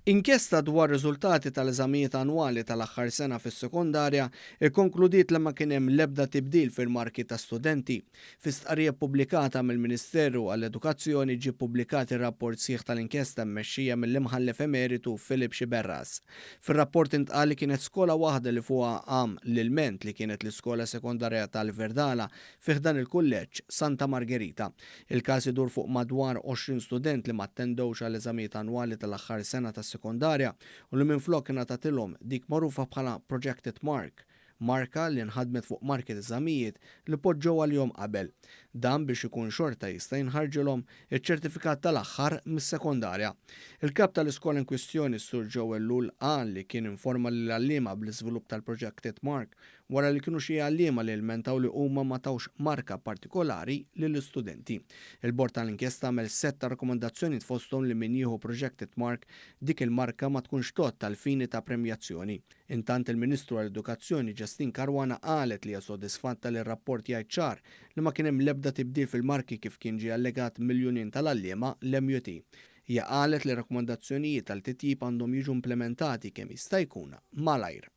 Inkjesta dwar riżultati tal-eżamijiet annwali tal-aħħar sena fis-sekondarja ikkonkludiet li ma kien hemm l-ebda tibdil fil-marki ta' studenti. Fi stqarrija pubblikata mill-Ministeru għall-Edukazzjoni ġie pubblikat ir-rapport sieħ tal-inkjesta mmexxija mill-imħallef emeritu Filip Xiberras. Fir-rapport intqal li kienet skola waħda li fuqha għam l-ilment li kienet l-iskola sekondarja tal-Verdala fih dan il-kulleġġ Santa Margherita. Il-każ idur fuq madwar 20 student li ma attendewx għall-eżamijiet annwali tal-aħħar sena tas-sekondarja u li minflok ingħatatilhom dik magħrufa bħala Projected Mark, marka li nħadmet fuq marki eżamijiet li poġġew għalihom qabel. Dan biex ikun xorta jista' jinħarġilhom iċ-ċertifikat tal-aħħar mis-sekondarja. Il-kap tal-iskola in kwistjoni Sur Joel Lul qal li kien informa lill-għalliema bl-iżvilupp tal-Projected Mark wara li kienu xi għalliema li lmentaw li huma ma tawx marka partikolari lill-istudenti. Il-bord tal-inkjesta għamel setta rakkomandazzjoni tfosthom li min jieħu Projected Mark dik il-marka ma tkunx tot tal-fini ta' premjazzjoni. Intant il-Ministru għall-Edukazzjoni Justin Caruana qalet li hija sodisfatta li r-rapport jgħid ċar li ma kien hemm l-ebda tibdil fil-marki kif kien ġie allegat miljunien tal-għalliema l-MUT. Hija qalet li rakkomandazzjonijiet tal-titjib għandhom jiġu implementati kemm jista' jkun malajr.